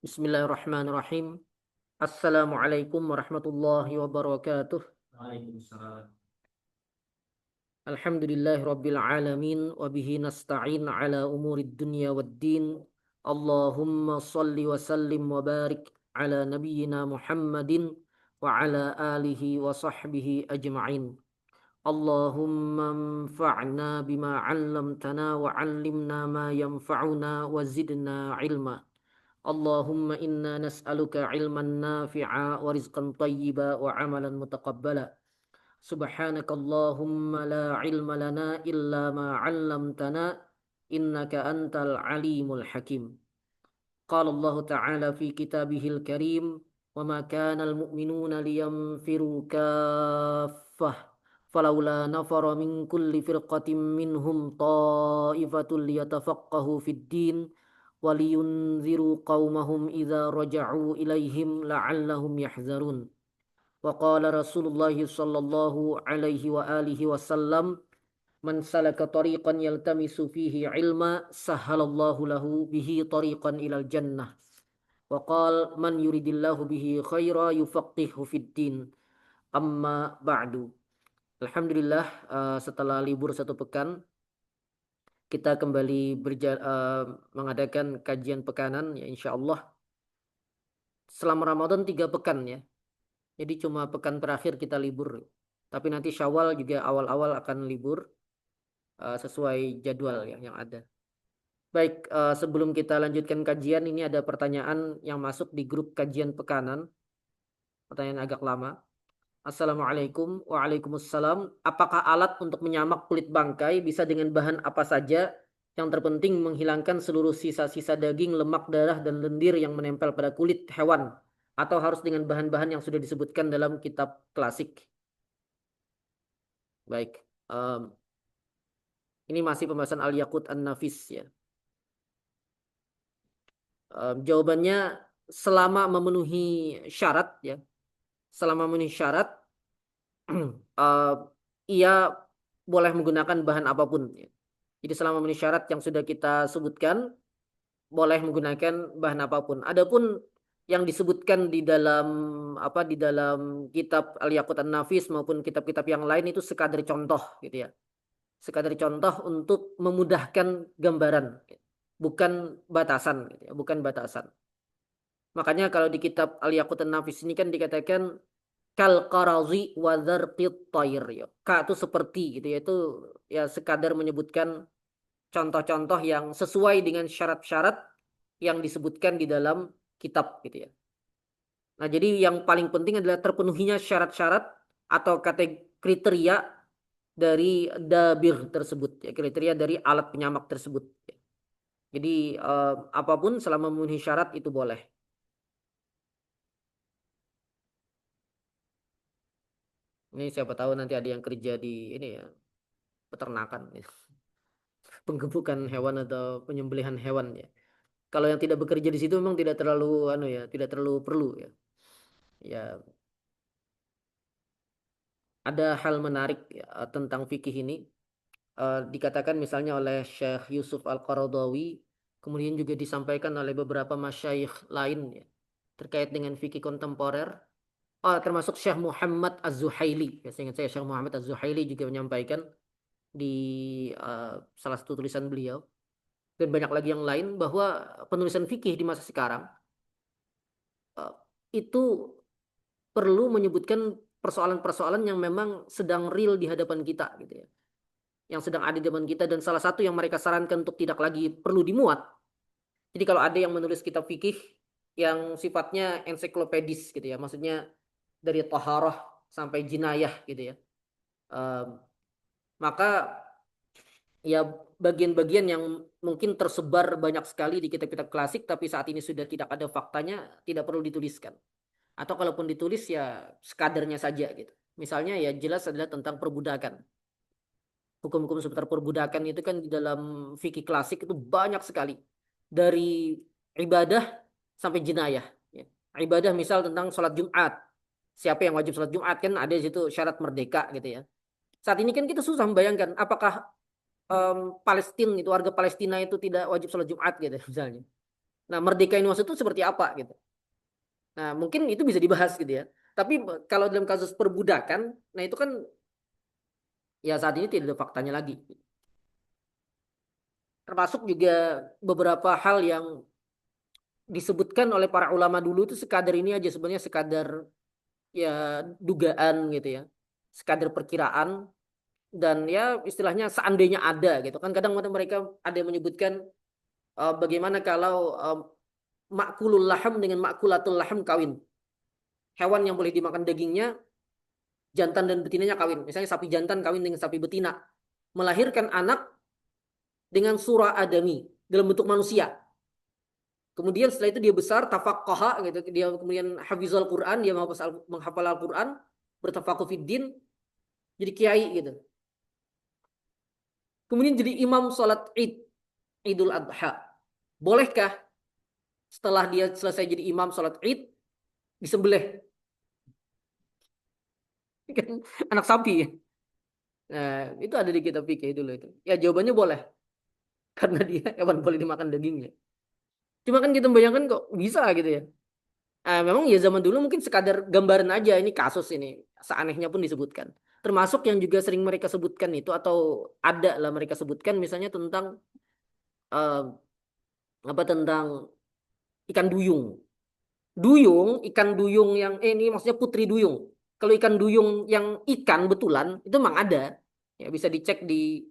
Bismillahirrahmanirrahim. Assalamualaikum warahmatullahi wabarakatuh. Waalaikumsalam. Alhamdulillahi rabbil alamin wa bihi nasta'in ala umurid dunya waddin. Allahumma salli wa sallim wa barik ala nabiyyina Muhammadin wa ala alihi wa sahbihi ajma'in. Allahumma anfa'na bima 'allamtana wa 'allimna ma yanfa'una wa zidna ilma. Allahumma inna nas'aluka ilman nafi'a wa rizqan tayyiba wa amalan mutaqabbala. Subhanaka Allahumma la ilma lana illa ma 'allamtana innaka antal alimul hakim. Qala Allah Ta'ala fi kitabihil karim wa ma kana al-mu'minuna liyanfiru kaffah falawla nafara min kulli firqatin minhum ta'ifatul liyatafaqahu fid din waliyunziru qaumahum idza raja'u ilaihim la'allahum yahzarun. Wa qala Rasulullah sallallahu alaihi wa alihi wasallam man salaka tariqan yaltamisu fihi ilma sahhalallahu lahu bihi tariqan ilal jannah. Wa qala man yuridillahu bihi khaira yufaqihu fid din. Amma ba'du. Alhamdulillah, setelah libur satu pekan kita kembali mengadakan kajian pekanan ya insyaallah selama Ramadan 3 pekan ya. Jadi cuma pekan terakhir kita libur. Tapi nanti Syawal juga awal-awal akan libur sesuai jadwal yang ada. Baik, sebelum kita lanjutkan kajian ini ada pertanyaan yang masuk di grup kajian pekanan. Pertanyaan agak lama. Assalamualaikum. Waalaikumsalam. Apakah alat untuk menyamak kulit bangkai bisa dengan bahan apa saja? Yang terpenting menghilangkan seluruh sisa-sisa daging, lemak, darah, dan lendir yang menempel pada kulit hewan. Atau harus dengan bahan-bahan yang sudah disebutkan dalam kitab klasik. Baik. Ini masih pembahasan Al-Yaqut An-Nafis ya. Jawabannya selama memenuhi syarat ya. Selama memenuhi syarat ia boleh menggunakan bahan apapun ya. Jadi selama memenuhi syarat yang sudah kita sebutkan boleh menggunakan bahan apapun. Adapun yang disebutkan di dalam kitab Al-Yaqut An-Nafis maupun kitab-kitab yang lain itu sekadar contoh gitu ya. Sekadar contoh untuk memudahkan gambaran, bukan batasan gitu ya, bukan batasan. Makanya kalau di kitab Al-Yaqut An-Nafis ini kan dikatakan kal qarazi wa dzarqit tayr ya. Ka itu seperti gitu ya, itu ya sekadar menyebutkan contoh-contoh yang sesuai dengan syarat-syarat yang disebutkan di dalam kitab gitu ya. Nah, jadi yang paling penting adalah terpenuhinya syarat-syarat atau kriteria dari dabir tersebut ya, kriteria dari alat penyamak tersebut ya. Jadi apapun selama memenuhi syarat itu boleh. Ini siapa tahu nanti ada yang kerja di ini ya, peternakan ya. Penggemukan hewan atau penyembelihan hewan ya. Kalau yang tidak bekerja di situ memang tidak terlalu tidak terlalu perlu ya. Ya, ada hal menarik ya, tentang fikih ini. Dikatakan misalnya oleh Syekh Yusuf Al-Qaradawi, kemudian juga disampaikan oleh beberapa masyayikh lain ya, terkait dengan fikih kontemporer. Termasuk Syekh Muhammad Az-Zuhaili. Ya, saya ingat saya Syekh Muhammad Az-Zuhaili juga menyampaikan di salah satu tulisan beliau dan banyak lagi yang lain bahwa penulisan fikih di masa sekarang uh, itu perlu menyebutkan persoalan-persoalan yang memang sedang real di hadapan kita gitu ya. Yang sedang ada di hadapan kita dan salah satu yang mereka sarankan untuk tidak lagi perlu dimuat. Jadi kalau ada yang menulis kitab fikih yang sifatnya ensiklopedis gitu ya, maksudnya dari taharah sampai jinayah gitu ya. Maka ya bagian-bagian yang mungkin tersebar banyak sekali di kitab-kitab klasik tapi saat ini sudah tidak ada faktanya tidak perlu dituliskan. Atau kalaupun ditulis ya sekadarnya saja gitu. Misalnya ya jelas adalah tentang perbudakan. Hukum-hukum seputar perbudakan itu kan di dalam fikih klasik itu banyak sekali. Dari ibadah sampai jinayah. Ya. Ibadah misal tentang sholat Jumat. Siapa yang wajib sholat Jumat kan ada di situ syarat merdeka gitu ya. Saat ini kan kita susah membayangkan apakah Palestina itu warga Palestina itu tidak wajib sholat Jumat gitu misalnya. Nah, merdeka yang dimaksud itu seperti apa gitu. Nah, mungkin itu bisa dibahas gitu ya. Tapi kalau dalam kasus perbudakan, nah itu kan ya saat ini tidak ada faktanya lagi. Termasuk juga beberapa hal yang disebutkan oleh para ulama dulu itu sekadar ini aja, sebenarnya sekadar ya dugaan gitu ya. Sekadar perkiraan dan ya istilahnya seandainya ada gitu kan. Kadang mereka ada yang menyebutkan bagaimana kalau makulul laham dengan makulatul laham kawin. Hewan yang boleh dimakan dagingnya jantan dan betinanya kawin. Misalnya sapi jantan kawin dengan sapi betina. Melahirkan anak dengan surah adami dalam bentuk manusia. Kemudian setelah itu dia besar, tafaqqaha gitu. Dia kemudian hafizal Quran, dia menghafal Al-Quran, bertafakuh fiddin, jadi kiai gitu. Kemudian jadi imam sholat Id, Idul Adha. Bolehkah setelah dia selesai jadi imam sholat Id, disembelih? Kan anak sapi ya. Nah, itu ada di kitab fikih dulu itu. Ya jawabannya boleh. Karena dia hewan boleh dimakan dagingnya. Cuma kan kita membayangkan kok bisa gitu ya. Memang ya zaman dulu mungkin sekadar gambaran aja ini kasus ini. Seanehnya pun disebutkan. Termasuk yang juga sering mereka sebutkan itu atau ada lah mereka sebutkan misalnya tentang eh, apa tentang ikan duyung. Duyung, ikan duyung yang ini maksudnya putri duyung. Kalau ikan duyung yang ikan betulan itu memang ada. Ya bisa dicek di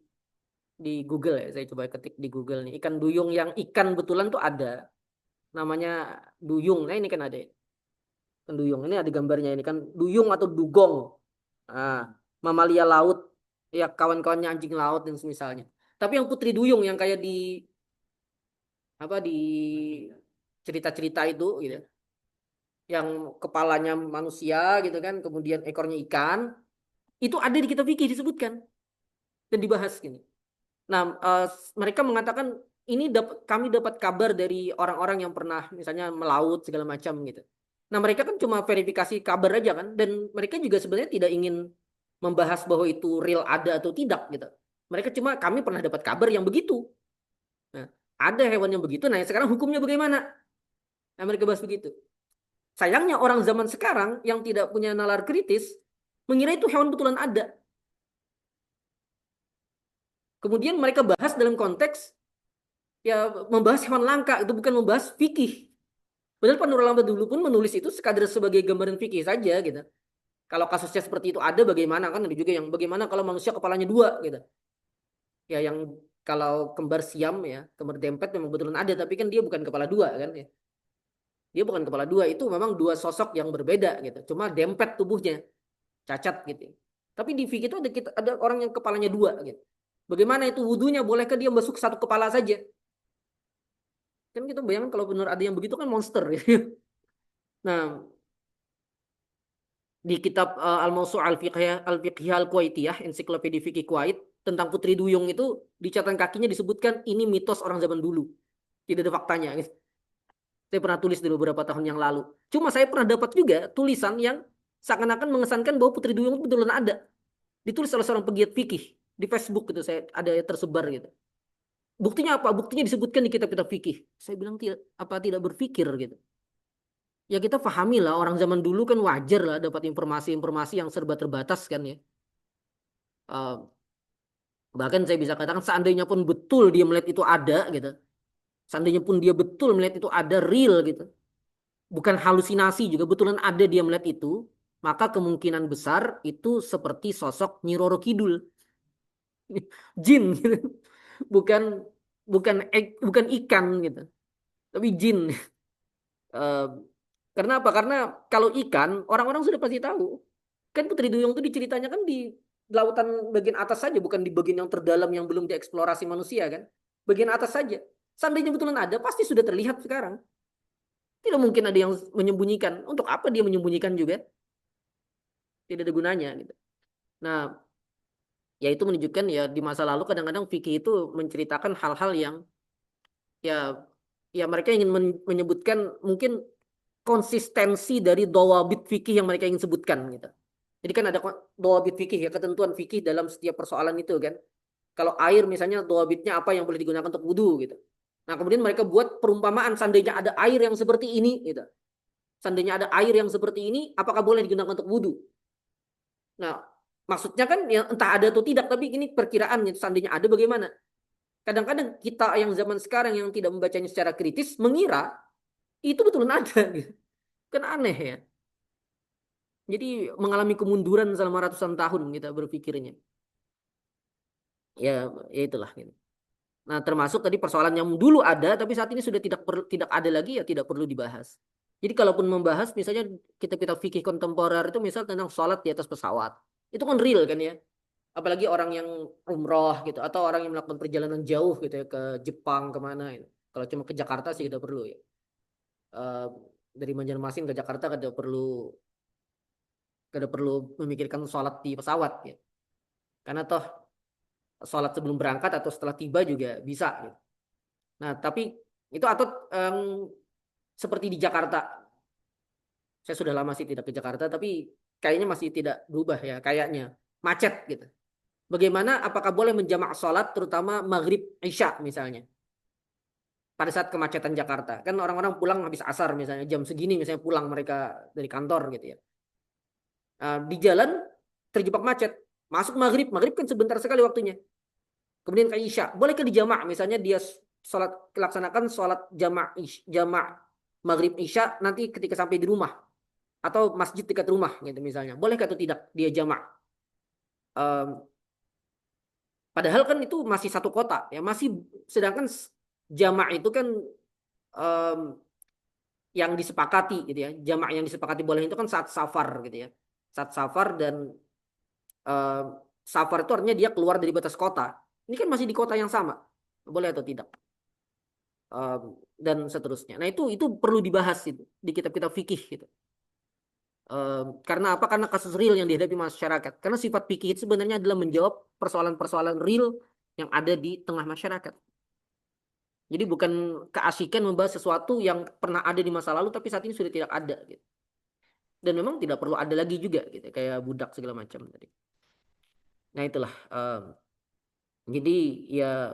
Google ya. Saya coba ketik di Google nih. Ikan duyung yang ikan betulan tuh ada. Namanya duyung. Nah ini kan ada. Ikan duyung. Ini ada gambarnya ini kan duyung atau dugong. Nah, mamalia laut. Ya kawan-kawannya anjing laut dan semisalnya. Tapi yang putri duyung yang kayak di apa di cerita-cerita itu gitu. Yang kepalanya manusia gitu kan, kemudian ekornya ikan. Itu ada di kitab fikih disebutkan dan dibahas gini. Nah, mereka mengatakan ini kami dapat kabar dari orang-orang yang pernah misalnya melaut segala macam gitu. Nah, mereka kan cuma verifikasi kabar aja kan, dan mereka juga sebenarnya tidak ingin membahas bahwa itu real ada atau tidak gitu. Mereka cuma kami pernah dapat kabar yang begitu. Nah, ada hewan yang begitu. Nah, sekarang hukumnya bagaimana? Nah, mereka bahas begitu. Sayangnya orang zaman sekarang yang tidak punya nalar kritis mengira itu hewan betulan ada. Kemudian mereka bahas dalam konteks ya membahas hewan langka itu bukan membahas fikih. Padahal para ulama dulu pun menulis itu sekadar sebagai gambaran fikih saja gitu. Kalau kasusnya seperti itu ada bagaimana kan ada juga yang bagaimana kalau manusia kepalanya dua gitu. Ya yang kalau kembar siam ya, kembar dempet memang betulan ada tapi kan dia bukan kepala dua kan ya. Dia bukan kepala dua itu memang dua sosok yang berbeda gitu. Cuma dempet tubuhnya cacat gitu. Tapi di fikih itu ada orang yang kepalanya dua gitu. Bagaimana itu wudhunya? Bolehkah dia masuk satu kepala saja? Kan kita bayangkan kalau benar ada yang begitu kan monster gitu. Nah, di kitab Al-Mawsu' Al-Fiqhiyah Al-Kuwaitiyah, ensiklopedia fikih Kuwait, tentang Putri Duyung itu di catatan kakinya disebutkan ini mitos orang zaman dulu. Tidak ada faktanya. Gitu. Saya pernah tulis dulu beberapa tahun yang lalu. Cuma saya pernah dapat juga tulisan yang seakan-akan mengesankan bahwa Putri Duyung itu betulan ada. Ditulis oleh seorang pegiat fikih di Facebook gitu, saya ada tersebar gitu. Buktinya apa? Buktinya disebutkan di kitab-kitab fikih. Saya bilang tidak berpikir gitu. Ya kita pahami lah orang zaman dulu kan wajar lah dapat informasi-informasi yang serba terbatas kan ya. Eh, Bahkan saya bisa katakan seandainya pun betul dia melihat itu ada gitu. Seandainya pun dia betul melihat itu ada real gitu. Bukan halusinasi juga betulan ada dia melihat itu. Maka kemungkinan besar itu seperti sosok Nyi Roro Kidul. Jin gitu. Bukan bukan ikan gitu. Tapi jin. Eh, karena apa? Karena kalau ikan orang-orang sudah pasti tahu. Kan Putri Duyung itu diceritanya kan di lautan bagian atas saja, bukan di bagian yang terdalam yang belum dieksplorasi manusia kan. Bagian atas saja. Seandainya betulan ada, pasti sudah terlihat sekarang. Tidak mungkin ada yang menyembunyikan. Untuk apa dia menyembunyikan juga? Tidak ada gunanya gitu. Nah, ya itu menunjukkan ya di masa lalu kadang-kadang fikih itu menceritakan hal-hal yang ya ya mereka ingin menyebutkan mungkin konsistensi dari dawabit fikih yang mereka ingin sebutkan gitu. Jadi kan ada dawabit fikih ya, ketentuan fikih dalam setiap persoalan itu kan. Kalau air misalnya dawabitnya apa yang boleh digunakan untuk wudhu gitu. Nah, kemudian mereka buat perumpamaan seandainya ada air yang seperti ini, gitu. Seandainya ada air yang seperti ini, apakah boleh digunakan untuk wudhu? Nah, maksudnya kan ya entah ada atau tidak, tapi ini perkiraan gitu. Seandainya ada bagaimana? Kadang-kadang kita yang zaman sekarang yang tidak membacanya secara kritis mengira itu betul ada gitu. Kan aneh ya. Jadi mengalami kemunduran selama ratusan tahun kita berpikirnya. Ya, ya itulah gitu. Nah, termasuk tadi persoalan yang dulu ada tapi saat ini sudah tidak ada lagi ya tidak perlu dibahas. Jadi kalaupun membahas misalnya kita fikih kontemporer itu misal tentang sholat di atas pesawat. Itu kan real kan ya. Apalagi orang yang umroh gitu atau orang yang melakukan perjalanan jauh gitu ya ke Jepang kemana gitu. Kalau cuma ke Jakarta sih tidak perlu ya. Eh, dari Banjarmasin ke Jakarta kada perlu memikirkan sholat di pesawat ya. Karena toh sholat sebelum berangkat atau setelah tiba juga bisa gitu. Nah, tapi itu atau seperti di Jakarta. Saya sudah lama sih tidak ke Jakarta, tapi kayaknya masih tidak berubah ya, kayaknya macet gitu. Bagaimana? Apakah boleh menjamak sholat, terutama maghrib, isya misalnya, pada saat kemacetan Jakarta? Kan orang-orang pulang habis asar misalnya, jam segini misalnya pulang mereka dari kantor gitu ya. Di jalan terjebak macet, masuk maghrib, maghrib kan sebentar sekali waktunya. Kemudian ke isya, boleh ke dijamak? Misalnya dia sholat laksanakan sholat jamak maghrib isya nanti ketika sampai di rumah atau masjid dekat rumah gitu misalnya, boleh atau tidak dia jamak? Um, Padahal kan itu masih satu kota ya, masih sedangkan jamak itu kan um, yang disepakati gitu ya, jamak yang disepakati boleh itu kan saat safar gitu ya, saat safar dan um, safar itu artinya dia keluar dari batas kota. Ini kan masih di kota yang sama, boleh atau tidak? Dan seterusnya. Nah itu perlu dibahas itu di kitab-kitab fikih gitu. Karena apa? Karena kasus real yang dihadapi masyarakat. Karena sifat fikih itu sebenarnya adalah menjawab persoalan-persoalan real yang ada di tengah masyarakat. Jadi bukan keasikan membahas sesuatu yang pernah ada di masa lalu tapi saat ini sudah tidak ada gitu. Dan memang tidak perlu ada lagi juga gitu, kayak budak segala macam tadi. Nah itulah. Jadi ya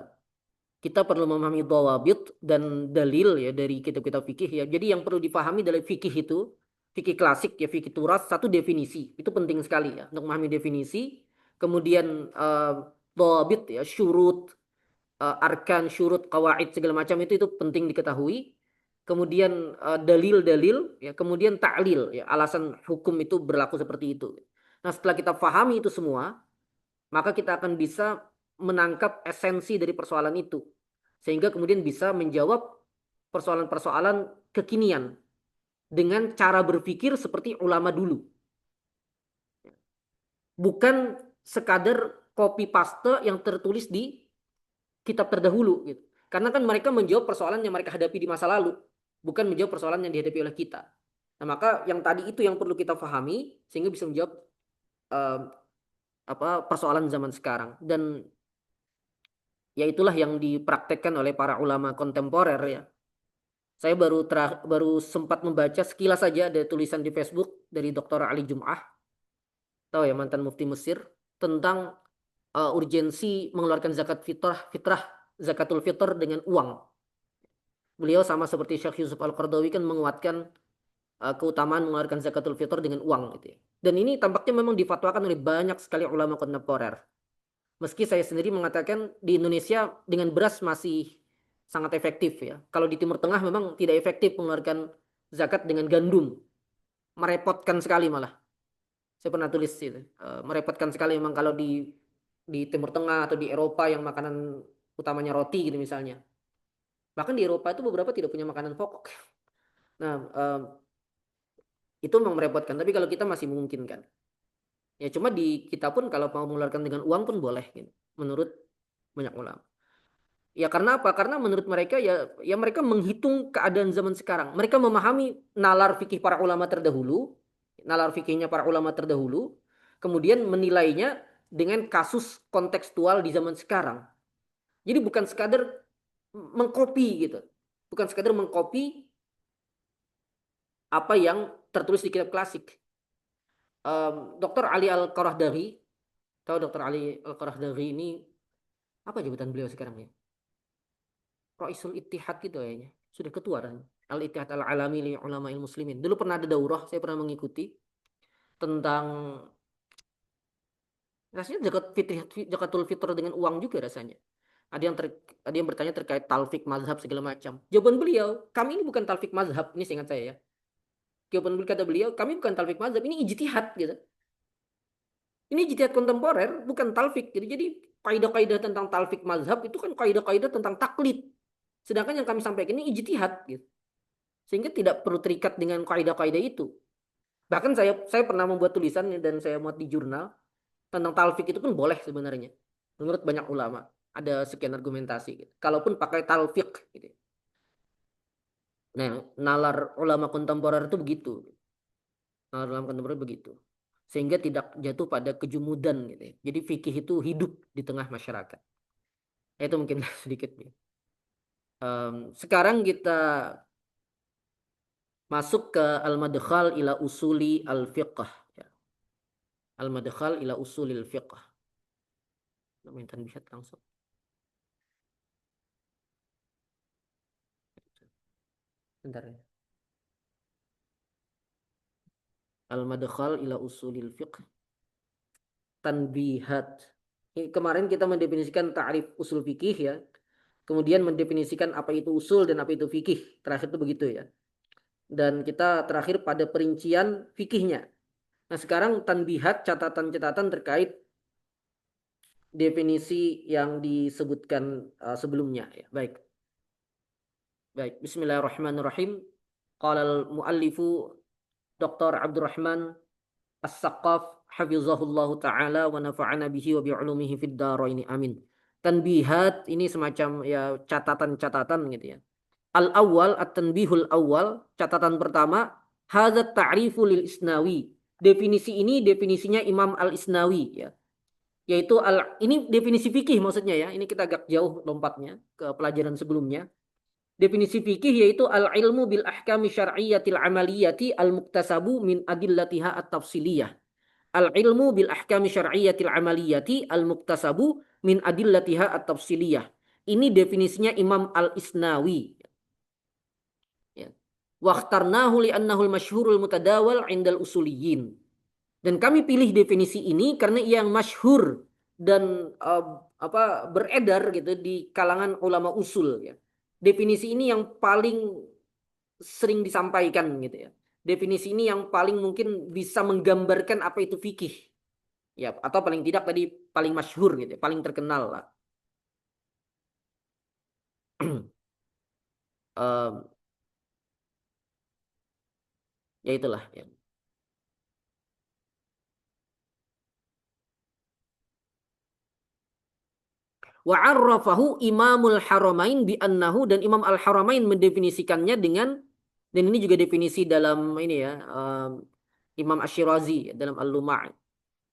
kita perlu memahami dhawabit dan dalil ya dari kitab-kitab fikih ya. Jadi yang perlu dipahami dari fikih itu, fikih klasik ya, fikih turas, satu definisi. Itu penting sekali ya untuk memahami definisi. Kemudian dhawabit ya, syurut, arkan, syurut, qawaid segala macam itu penting diketahui. Kemudian dalil-dalil ya, kemudian ta'lil ya, alasan hukum itu berlaku seperti itu. Nah, setelah kita pahami itu semua, maka kita akan bisa menangkap esensi dari persoalan itu. Sehingga kemudian bisa menjawab persoalan-persoalan kekinian dengan cara berpikir seperti ulama dulu. Bukan sekadar copy paste yang tertulis di kitab terdahulu gitu. Karena kan mereka menjawab persoalan yang mereka hadapi di masa lalu, bukan menjawab persoalan yang dihadapi oleh kita. Nah, maka yang tadi itu yang perlu kita pahami sehingga bisa menjawab uh, persoalan zaman sekarang. Dan ya itulah yang dipraktekkan oleh para ulama kontemporer ya. Saya baru sempat membaca sekilas saja ada tulisan di Facebook dari Dr. Ali Jum'ah, tahu ya mantan mufti Mesir, tentang urgensi mengeluarkan fitrah zakatul fitr dengan uang. Beliau sama seperti Syekh Yusuf Al-Qardawi kan menguatkan keutamaan mengeluarkan zakatul fitr dengan uang gitu ya. Dan ini tampaknya memang difatwakan oleh banyak sekali ulama kontemporer. Meski saya sendiri mengatakan di Indonesia dengan beras masih sangat efektif ya. Kalau di Timur Tengah memang tidak efektif mengeluarkan zakat dengan gandum. Merepotkan sekali malah. Saya pernah tulis itu. Merepotkan sekali memang kalau di Timur Tengah atau di Eropa yang makanan utamanya roti gitu misalnya. Bahkan di Eropa itu beberapa tidak punya makanan pokok. Nah, itu memang merepotkan. Tapi kalau kita masih memungkinkan. Ya cuma di kita pun kalau mau mengeluarkan dengan uang pun boleh gitu. Menurut banyak ulama. Ya karena apa? Karena menurut mereka ya mereka menghitung keadaan zaman sekarang. Mereka memahami nalar fikih para ulama terdahulu, nalar fikihnya para ulama terdahulu, kemudian menilainya dengan kasus kontekstual di zaman sekarang. Jadi bukan sekadar mengcopy gitu. Bukan sekadar mengcopy apa yang tertulis di kitab klasik. Dr. Ali Al-Qarahdari, tahu Dr. Ali Al-Qarahdari ini apa jabatan beliau sekarang ya? Raisul Ittihad gitu kayaknya. Sudah ketua kan. Al-Ittihad Al-Alami li Ulama'il Muslimin. Dulu pernah ada daurah, saya pernah mengikuti tentang rasanya zakatul fitr dengan uang juga rasanya. Ada yang ada yang bertanya terkait talfik mazhab segala macam. Jawaban beliau, kami ini bukan talfik mazhab, ini seingat saya ya. Jawaban beliau kata beliau, kami bukan talfik mazhab, ini ijtihad gitu. Ini ijtihad kontemporer, bukan talfik. Jadi kaidah-kaidah tentang talfik mazhab itu kan kaidah-kaidah tentang taklid. Sedangkan yang kami sampaikan ini ijtihad gitu. Sehingga tidak perlu terikat dengan kaidah-kaidah itu. Bahkan saya pernah membuat tulisan dan saya muat di jurnal tentang talfik itu pun boleh sebenarnya. Menurut banyak ulama ada sekian argumentasi gitu. Kalaupun pakai talfik gitu. Nah, nalar ulama kontemporer itu begitu. Nalar ulama kontemporer begitu. Sehingga tidak jatuh pada kejumudan gitu ya. Jadi fikih itu hidup di tengah masyarakat. Itu mungkin sedikit. Sekarang kita masuk ke al-madkhal ila usuli al-fiqh. Ya. Al-madkhal ila usulil fiqh. Namanya tanbihat langsung. Bentar ya. Al-madkhal ila usulil fiqh. Tanbihat. Kemarin kita mendefinisikan ta'rif usul fikih ya. Kemudian mendefinisikan apa itu usul dan apa itu fikih. Terakhir itu begitu ya. Dan kita terakhir pada perincian fikihnya. Nah sekarang tanbihat, catatan-catatan terkait definisi yang disebutkan sebelumnya. Ya. Baik. Baik. Bismillahirrahmanirrahim. Qala al-muallifu Dr. Abdurrahman As-Saqaf hafizahullahu taala wa nafa'ana bihi wa bi'ulumihi fid dharain amin. Tanbihat ini semacam ya catatan-catatan gitu ya. Al-awwal at-tanbihul awwal, catatan pertama, hadzat ta'rifu lil Isnawi. Definisi ini definisinya Imam Al-Isnawi ya. Yaitu ini definisi fikih maksudnya ya. Ini kita agak jauh lompatnya ke pelajaran sebelumnya. Definisi fikih yaitu al-ilmu bil ahkami syar'iyyatil amaliyati al-muktasabu min adillatiha at-tafsiliyah. Al-ilmu bil ahkami syar'iyyatil amaliyati al-muktasabu min adillatiha at-tafsiliyah. Ini definisinya Imam Al-Isnawi. Ya. Wakhtarnahu li'annahu al-masyhurul mutadawal 'indal usuliyyin. Dan kami pilih definisi ini karena ia yang masyhur dan beredar gitu di kalangan ulama usul ya. Definisi ini yang paling sering disampaikan gitu ya. Definisi ini yang paling mungkin bisa menggambarkan apa itu fikih. Ya, atau paling tidak tadi paling masyhur gitu, ya, paling terkenal lah. um, ya itulah ya. Wa 'arrafahu Imamul Haramain bi annahu, dan Imam Al-Haramain mendefinisikannya dengan, dan ini juga definisi dalam ini ya, Imam Asy-Syirazi dalam Al-Lum'a'.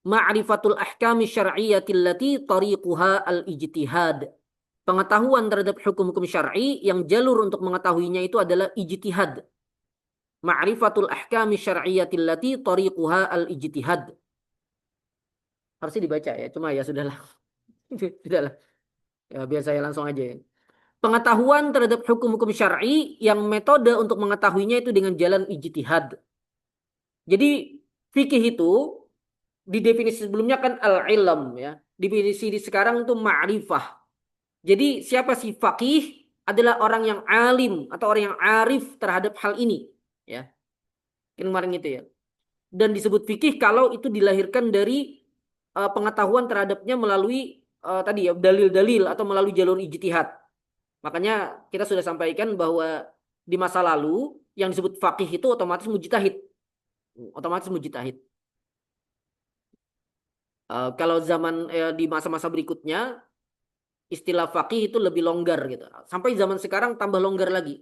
Ma'rifatul ahkami syar'iyyati allati tariquha al-ijtihad. Pengetahuan terhadap hukum-hukum syar'i yang jalur untuk mengetahuinya itu adalah ijtihad. Ma'rifatul ahkami syar'iyyati allati tariquha al-ijtihad. Harusnya dibaca ya, cuma ya sudahlah. Sudahlah. Ya, biar saya langsung aja ya. Pengetahuan terhadap hukum-hukum syar'i yang metode untuk mengetahuinya itu dengan jalan ijtihad. Jadi fikih itu di definisi sebelumnya kan al-ilm ya. Definisi di sekarang itu ma'rifah. Jadi siapa sih faqih? Adalah orang yang alim atau orang yang arif terhadap hal ini ya. Kemarin itu ya. Dan disebut fikih kalau itu dilahirkan dari pengetahuan terhadapnya melalui tadi ya dalil-dalil atau melalui jalur ijtihad. Makanya kita sudah sampaikan bahwa di masa lalu yang disebut faqih itu otomatis mujtahid. Otomatis mujtahid. Kalau zaman di masa-masa berikutnya istilah faqih itu lebih longgar gitu. Sampai zaman sekarang tambah longgar lagi.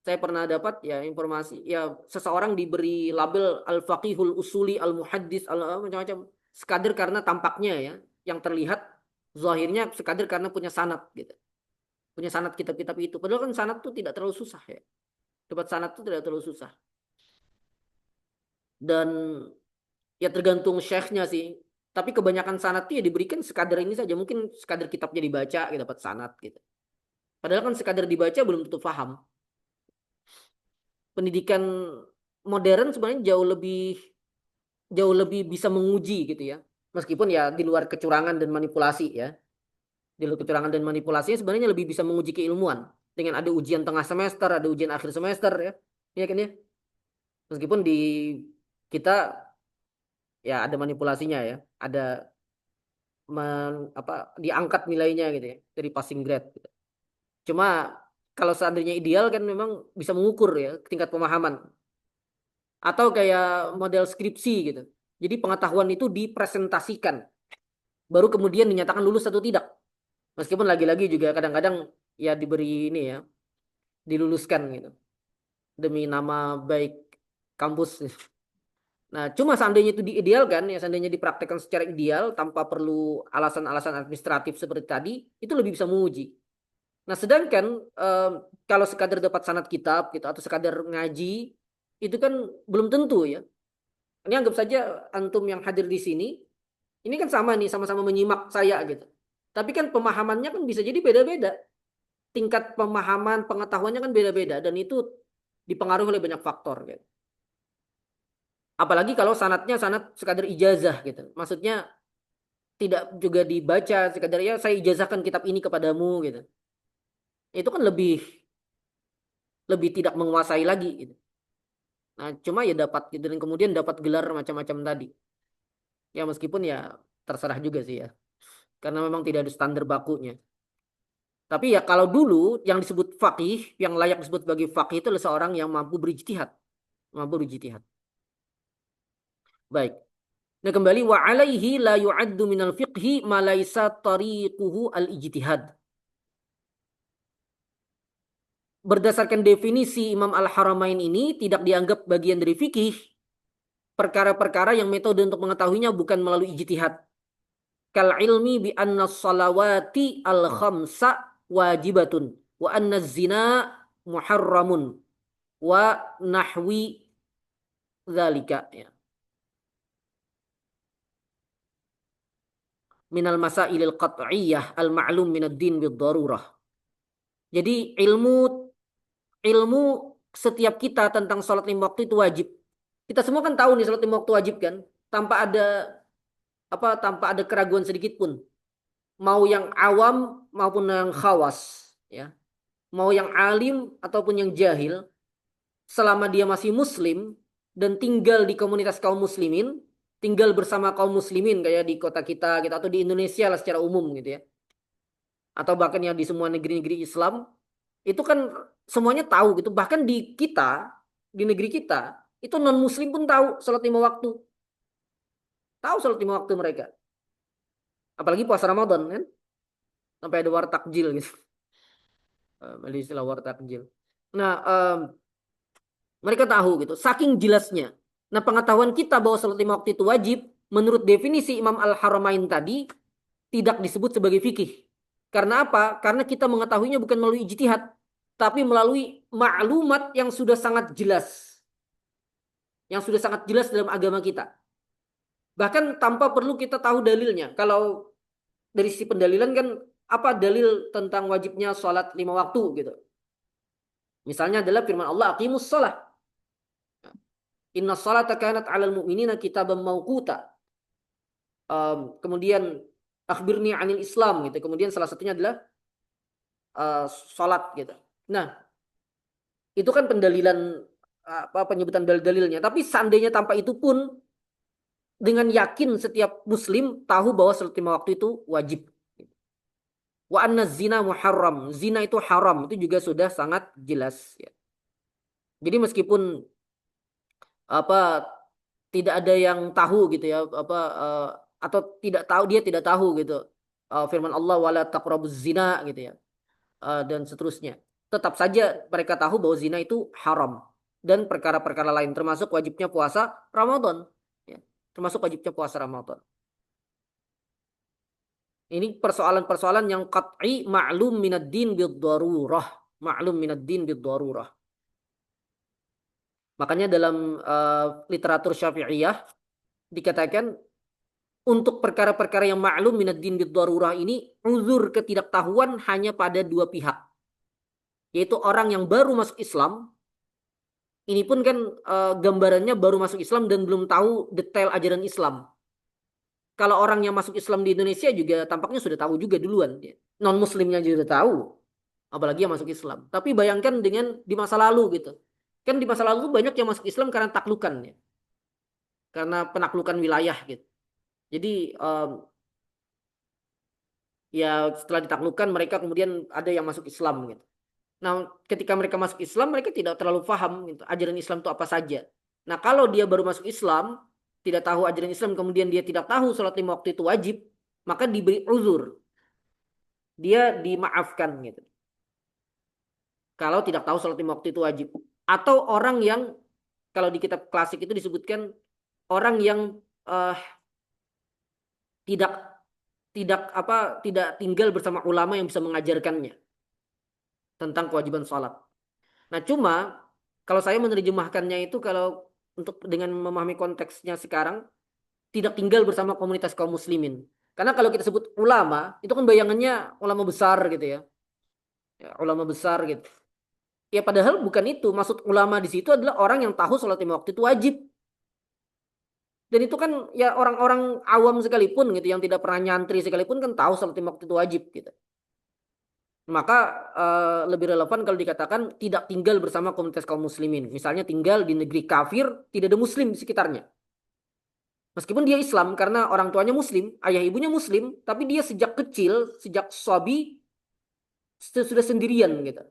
Saya pernah dapat ya informasi ya seseorang diberi label al-faqihul usuli, al-muhaddis, macam-macam sekadar karena tampaknya ya yang terlihat zahirnya sekadar karena punya sanad gitu. Punya sanad kitab-kitab itu. Padahal kan sanad itu tidak terlalu susah ya. Dapat sanad itu tidak terlalu susah. Dan ya tergantung syekhnya sih. Tapi kebanyakan sanad itu ya diberikan sekadar ini saja. Mungkin sekadar kitabnya dibaca, ya dapat sanad gitu. Padahal kan sekadar dibaca belum tentu paham. Pendidikan modern sebenarnya jauh lebih bisa menguji gitu ya. Meskipun ya di luar kecurangan dan manipulasi ya. Di luar kecurangan dan manipulasinya sebenarnya lebih bisa menguji keilmuan. Dengan ada ujian tengah semester, ada ujian akhir semester ya. Iya kan ya? Meskipun di kita ya ada manipulasinya ya. Ada diangkat nilainya gitu ya dari passing grade gitu. Cuma kalau seandainya ideal kan memang bisa mengukur ya tingkat pemahaman atau kayak model skripsi gitu. Jadi pengetahuan itu dipresentasikan baru kemudian dinyatakan lulus atau tidak. Meskipun lagi-lagi juga kadang-kadang ya diberi ini ya diluluskan gitu demi nama baik kampus. Nah, cuma seandainya itu diidealkan, ya seandainya dipraktekkan secara ideal tanpa perlu alasan-alasan administratif seperti tadi, itu lebih bisa menguji. Nah, sedangkan kalau sekadar dapat sanad kitab gitu atau sekadar ngaji, itu kan belum tentu ya. Ini anggap saja antum yang hadir di sini, ini kan sama nih, sama-sama menyimak saya gitu. Tapi kan pemahamannya kan bisa jadi beda-beda. Tingkat pemahaman, pengetahuannya kan beda-beda dan itu dipengaruhi oleh banyak faktor gitu. Apalagi kalau sanatnya sanat sekadar ijazah gitu. Maksudnya tidak juga dibaca sekadar ya saya ijazahkan kitab ini kepadamu gitu. Itu kan lebih lebih tidak menguasai lagi gitu. Nah, cuma ya dapat gitu dan kemudian dapat gelar macam-macam tadi. Ya meskipun ya terserah juga sih ya. Karena memang tidak ada standar bakunya. Tapi ya kalau dulu yang disebut faqih, yang layak disebut sebagai faqih itu adalah seorang yang mampu berijtihad, mampu berijtihad. Baik. Nah, kembali wa alaihi la yu'addu minal fiqhi ma laisa tariquhu al-ijtihad. Berdasarkan definisi Imam Al-Haramain ini tidak dianggap bagian dari fikih perkara-perkara yang metode untuk mengetahuinya bukan melalui ijtihad. Kal ilmi bi anna salawati al khamsa wajibatun wa anna zina muharramun wa nahwi dzalika ya. Minal masailil qat'iyyah al ma'lum minad din bid darurah. Jadi ilmu setiap kita tentang sholat lima waktu itu wajib. Kita semua kan tahu nih sholat lima waktu wajib kan, tanpa ada keraguan sedikit pun. Mau yang awam maupun yang khawas, ya. Mau yang alim ataupun yang jahil, selama dia masih muslim dan tinggal di komunitas kaum muslimin, tinggal bersama kaum muslimin kayak di kota kita gitu atau di Indonesia lah secara umum gitu ya. Atau bahkan yang di semua negeri-negeri Islam, itu kan semuanya tahu gitu. Bahkan di kita, di negeri kita, itu non muslim pun tahu salat lima waktu. Tahu salat lima waktu mereka. Apalagi puasa Ramadan kan. Sampai ada war takjil gitu. Ada istilah war takjil. Nah, mereka tahu gitu. Saking jelasnya. Nah, pengetahuan kita bahwa salat lima waktu itu wajib, menurut definisi Imam Al-Haramain tadi, tidak disebut sebagai fikih. Karena apa? Karena kita mengetahuinya bukan melalui ijtihad, tapi melalui maklumat yang sudah sangat jelas. Yang sudah sangat jelas dalam agama kita. Bahkan tanpa perlu kita tahu dalilnya. Kalau dari sisi pendalilan kan apa dalil tentang wajibnya sholat lima waktu gitu. Misalnya adalah firman Allah aqimus sholat. Inna sholata kanat alal mu'minina kitaban mawquta. Kemudian akhbirni anil Islam gitu. Kemudian salah satunya adalah sholat gitu. Nah, itu kan pendalilan penyebutan dalil-dalilnya. Tapi seandainya tanpa itu pun dengan yakin setiap muslim tahu bahwa salat lima waktu itu wajib. Wa anna zina muharram. Zina itu haram. Itu juga sudah sangat jelas ya. Jadi meskipun apa tidak ada yang tahu gitu ya atau tidak tahu dia tidak tahu gitu. Firman Allah wala taqrabuz zina gitu ya. Dan seterusnya. Tetap saja mereka tahu bahwa zina itu haram dan perkara-perkara lain termasuk wajibnya puasa Ramadan ya. Termasuk wajibnya puasa Ramadan. Ini persoalan-persoalan yang qat'i ma'lum minad din bid-darurah. Ma'lum minad din bid-darurah. Makanya dalam literatur Syafi'iyah dikatakan untuk perkara-perkara yang ma'lum minad din bid-darurah ini uzur ketidaktahuan hanya pada dua pihak. yaitu orang yang baru masuk Islam. Ini pun kan gambarannya baru masuk Islam dan belum tahu detail ajaran Islam. Kalau orang yang masuk Islam di Indonesia juga tampaknya sudah tahu juga duluan. Non Muslimnya juga sudah tahu, apalagi yang masuk Islam. Tapi bayangkan dengan di masa lalu gitu. Kan di masa lalu banyak yang masuk Islam karena taklukan ya. Karena penaklukan wilayah gitu. Jadi ya setelah ditaklukkan mereka kemudian ada yang masuk Islam gitu. Nah, ketika mereka masuk Islam, mereka tidak terlalu paham gitu, ajaran Islam itu apa saja. Nah, kalau dia baru masuk Islam, tidak tahu ajaran Islam, kemudian dia tidak tahu sholat lima waktu itu wajib, maka diberi uzur. Dia dimaafkan gitu. Kalau tidak tahu sholat lima waktu itu wajib. Atau orang yang, kalau di kitab klasik itu disebutkan, orang yang eh, tidak tidak tinggal bersama ulama yang bisa mengajarkannya tentang kewajiban sholat. Nah, cuma kalau saya menerjemahkannya itu kalau untuk dengan memahami konteksnya sekarang tidak tinggal bersama komunitas kaum muslimin. Karena kalau kita sebut ulama, itu kan bayangannya ulama besar gitu ya. Ya, ulama besar gitu. Ya padahal bukan itu. Maksud ulama di situ adalah orang yang tahu sholat lima waktu itu wajib. Dan itu kan ya orang-orang awam sekalipun gitu yang tidak pernah nyantri sekalipun kan tahu sholat lima waktu itu wajib gitu. Maka lebih relevan kalau dikatakan tidak tinggal bersama komunitas kaum muslimin. Misalnya tinggal di negeri kafir, tidak ada muslim di sekitarnya. Meskipun dia Islam karena orang tuanya muslim, ayah ibunya muslim, tapi dia sejak kecil, sejak sabi sudah sendirian gitu.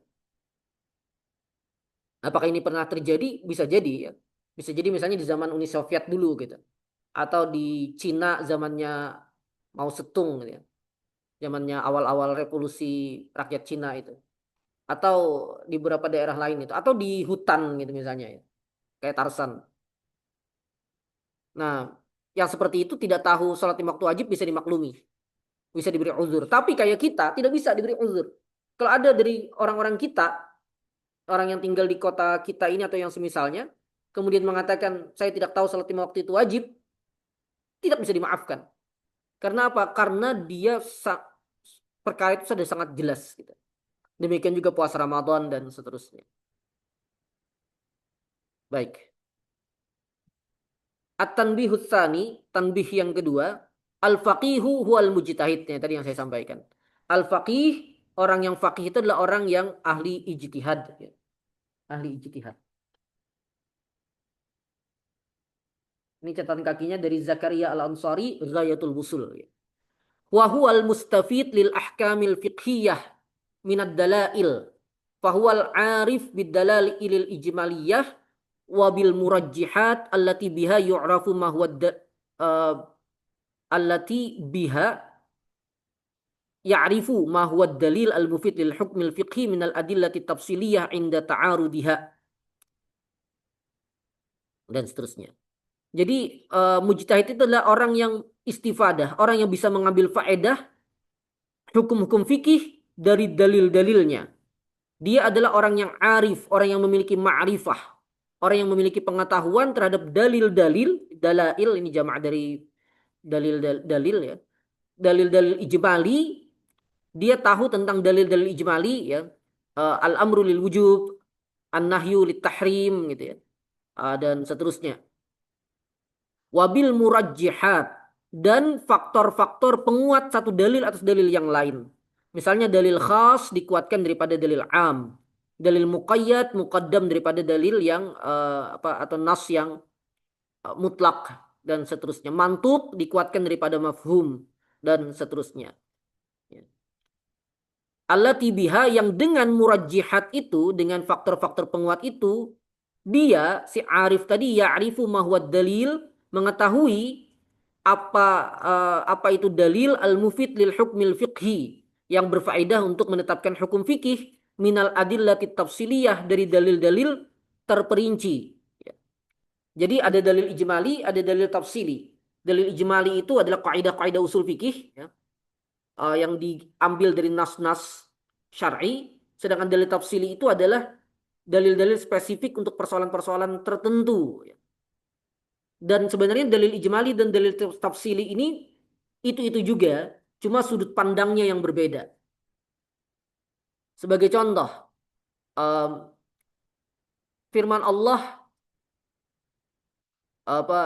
Apakah ini pernah terjadi? Bisa jadi ya. Bisa jadi misalnya di zaman Uni Soviet dulu gitu. Atau di Cina zamannya Mao Zedong gitu ya. Zamannya awal-awal revolusi rakyat Cina itu. Atau di beberapa daerah lain itu. Atau di hutan gitu misalnya ya. Kayak Tarsan. Nah, yang seperti itu tidak tahu sholat lima waktu wajib bisa dimaklumi. Bisa diberi uzur. Tapi kayak kita tidak bisa diberi uzur. Kalau ada dari orang-orang kita, orang yang tinggal di kota kita ini atau yang semisalnya, kemudian mengatakan saya tidak tahu salat lima waktu itu wajib, tidak bisa dimaafkan. Karena apa? Karena dia perkara itu sudah sangat jelas. Gitu. Demikian juga puasa Ramadan dan seterusnya. Baik. At-tanbihut tsani, tanbih yang kedua, al-faqihu huwal mujtahidnya tadi yang saya sampaikan. Al-faqih, orang yang faqih itu adalah orang yang ahli ijtihad. Ya. Ahli ijtihad. Ini catatan kakinya dari Zakaria Al-Ansari, Ghayatul Wusul. Ya. Wa huwal mustafid lil ahkamil fiqhiyah minad dalail. Fahuwal arif bid dalailil ijmaliyah wa bil murajjihat allati biha yu'rafu ma huwa uh, allati biha ya'rifu ma huwa dalil al-mufid lil hukmil fiqhi min al-adillati tafsiliyah inda ta'arudiha dan seterusnya. Jadi mujtahid itu adalah orang yang istifadah, orang yang bisa mengambil faedah hukum-hukum fikih dari dalil-dalilnya. Dia adalah orang yang arif, orang yang memiliki ma'rifah, orang yang memiliki pengetahuan terhadap dalil-dalil, dalail ini jamak dari dalil-dalil ya. Dalil-dalil ijmali, dia tahu tentang dalil-dalil ijmali ya. Al-amru lil wujub, an-nahyu lit tahrim gitu ya. Dan seterusnya. Wabil murajjihat dan faktor-faktor penguat satu dalil atas dalil yang lain. Misalnya dalil khas dikuatkan daripada dalil am. Dalil muqayyad muqaddam daripada dalil yang atau nas yang mutlak dan seterusnya. Mantuk dikuatkan daripada mafhum dan seterusnya. Ya. Allati biha yang dengan murajjihat itu, dengan faktor-faktor penguat itu, dia si arif tadi ya'rifu ma huwa dalil, mengetahui apa itu dalil al-mufid lil hukmil fiqhi yang berfaedah untuk menetapkan hukum fikih minal adillati tafsiliyah dari dalil-dalil terperinci. Ya. Jadi ada dalil ijmali, ada dalil tafsili. Dalil ijmali itu adalah kaidah-kaidah usul fikih ya, yang diambil dari nas-nas syar'i, sedangkan dalil tafsili itu adalah dalil-dalil spesifik untuk persoalan-persoalan tertentu. Ya. Dan sebenarnya dalil ijmali dan dalil tafsili ini itu juga, cuma sudut pandangnya yang berbeda. Sebagai contoh, um, firman Allah apa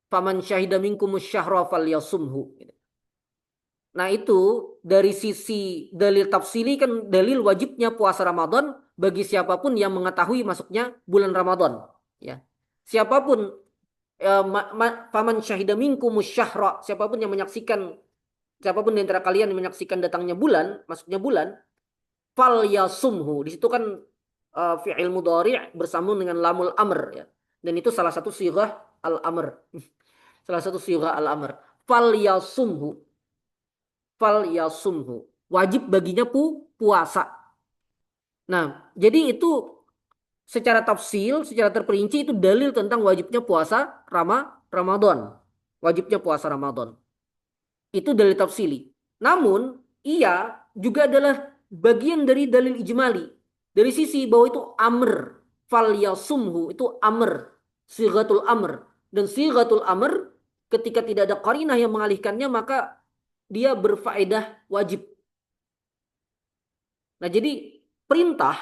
faman syahida minkumus syahra falyasumhu. Nah itu dari sisi dalil tafsili kan dalil wajibnya puasa Ramadan bagi siapapun yang mengetahui masuknya bulan Ramadan. Ya, siapapun faman syahida minkumus syahra, siapapun di antara kalian yang menyaksikan datangnya bulan, masuknya bulan, fal yasumhu. Di situ kan fi'il mudhari' bersambung dengan lamul amr ya. Dan itu salah satu sirah al-amr. Salah satu sirah al-amr. Fal yasumhu. Fal yasumhu. Wajib baginya puasa. Nah, jadi itu secara tafsil, secara terperinci itu dalil tentang wajibnya puasa Ramadan. Wajibnya puasa Ramadan. Itu dalil tafsili. Namun, ia juga adalah bagian dari dalil ijmali. Dari sisi bahwa itu amr. Fal yasumhu itu amr. Sighatul amr. Dan sighatul amr ketika tidak ada qarinah yang mengalihkannya maka dia berfaedah wajib. Nah, jadi perintah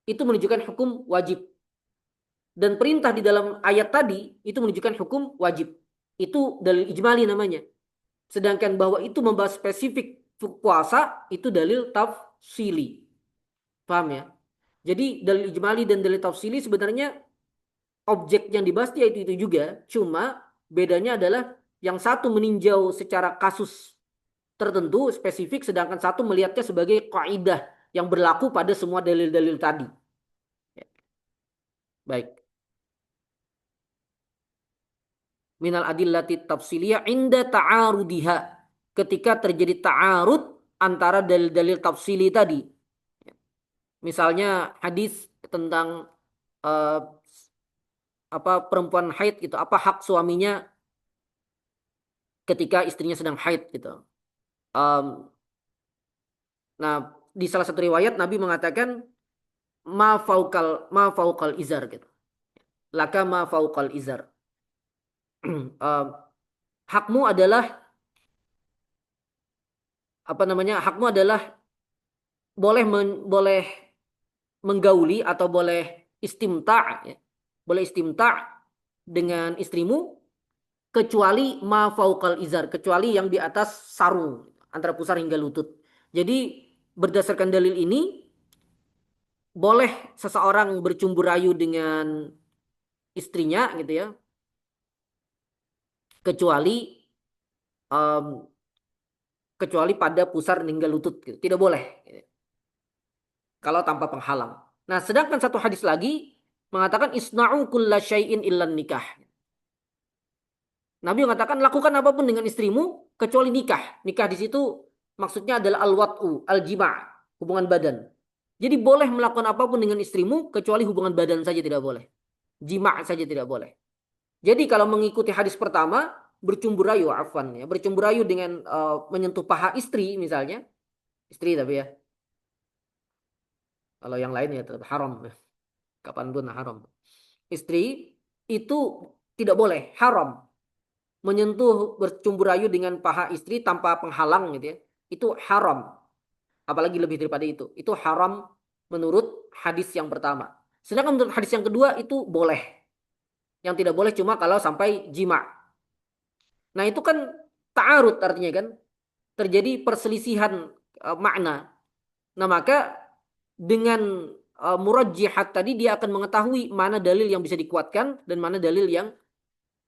itu menunjukkan hukum wajib. Dan perintah di dalam ayat tadi itu menunjukkan hukum wajib. Itu dalil ijmali namanya. Sedangkan bahwa itu membahas spesifik puasa itu dalil tafsili. Paham ya? Jadi dalil ijmali dan dalil tafsili sebenarnya objek yang dibahas dia itu juga. Cuma bedanya adalah yang satu meninjau secara kasus tertentu spesifik sedangkan satu melihatnya sebagai kaidah yang berlaku pada semua dalil-dalil tadi. Ya. Baik. Minal adillati tafsiliyah inda ta'arudiha. Ketika terjadi ta'arud antara dalil-dalil tafsili tadi. Misalnya hadis tentang uh, apa perempuan haid gitu, apa hak suaminya ketika istrinya sedang haid gitu. Um, nah, di salah satu riwayat Nabi mengatakan ma faukal izar gitu. Laka ma faukal izar. Um, hakmu adalah apa namanya? Hakmu adalah boleh menggauli atau boleh istimta ya. Boleh istimta dengan istrimu kecuali ma faukal izar, kecuali yang di atas sarung antara pusar hingga lutut. Jadi berdasarkan dalil ini boleh seseorang bercumbu rayu dengan istrinya gitu ya, kecuali um, kecuali pada pusar hingga lutut gitu. Tidak boleh gitu. Kalau tanpa penghalang. Nah, sedangkan satu hadis lagi mengatakan isna'u kulla syai'in illan nikah. Nabi mengatakan lakukan apapun dengan istrimu kecuali nikah. Nikah di situ maksudnya adalah al-wat'u, al-jima', hubungan badan. Jadi boleh melakukan apapun dengan istrimu kecuali hubungan badan saja tidak boleh. Jima' saja tidak boleh. Jadi kalau mengikuti hadis pertama bercumbu rayu afwan ya, bercumbu rayu dengan menyentuh paha istri misalnya. Istri tapi ya. Kalau yang lain ya tetap haram. Kapanpun haram. Istri itu tidak boleh, haram. Menyentuh bercumbu rayu dengan paha istri tanpa penghalang gitu ya. Itu haram. Apalagi lebih daripada itu. Itu haram menurut hadis yang pertama. Sedangkan menurut hadis yang kedua itu boleh. Yang tidak boleh cuma kalau sampai jima'. Nah itu kan ta'arud artinya kan. Terjadi perselisihan makna. Nah maka dengan murajjihat tadi dia akan mengetahui mana dalil yang bisa dikuatkan dan mana dalil yang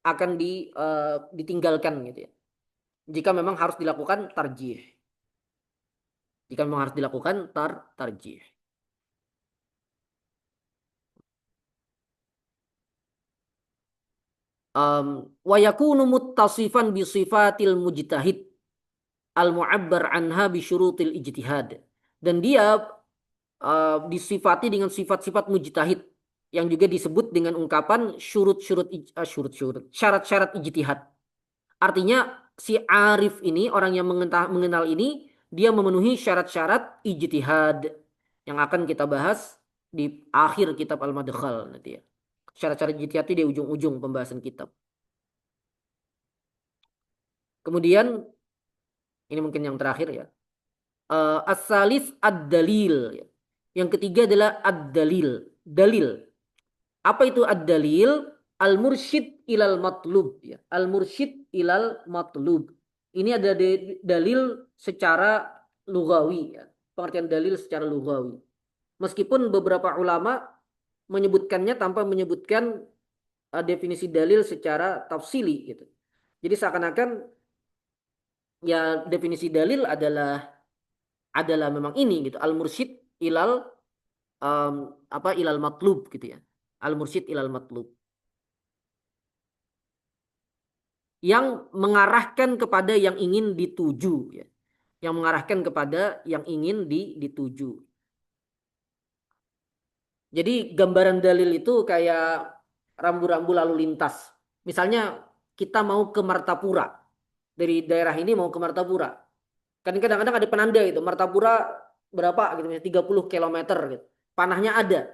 akan ditinggalkan gitu ya. Jika memang harus dilakukan tarjih. Jika memang harus dilakukan tarjih. Wa yakunu muttasifan bi sifatil mujtahid al mu'abbar anha bi syurutil ijtihad. Dan dia disifati dengan sifat-sifat mujtahid yang juga disebut dengan ungkapan syarat-syarat ijtihad. Artinya si arif ini orang yang mengenal ini dia memenuhi syarat-syarat ijtihad yang akan kita bahas di akhir kitab Al-Madkhal nanti ya. Syarat-syarat ijtihad itu di ujung-ujung pembahasan kitab. Kemudian ini mungkin yang terakhir ya. As-salis ad-dalil. Yang ketiga adalah ad-dalil. Dalil. Apa itu ad-dalil? Al-mursyid ilal matlub. Ya. Al-mursyid ilal matlub. Ini ada dalil secara lugawi. Ya. Pengertian dalil secara lugawi. Meskipun beberapa ulama menyebutkannya tanpa menyebutkan definisi dalil secara tafsili gitu. Jadi seakan-akan ya definisi dalil adalah memang ini gitu. Al-mursyid ilal ilal matlub gitu ya. Al-mursyid ilal matlub. Yang mengarahkan kepada yang ingin dituju ya. Yang mengarahkan kepada yang ingin dituju. Jadi gambaran dalil itu kayak rambu-rambu lalu lintas. Misalnya kita mau ke Martapura. Dari daerah ini mau ke Martapura. Kan kadang-kadang ada penanda itu. Martapura berapa gitu, misalnya 30 kilometer gitu. Panahnya ada.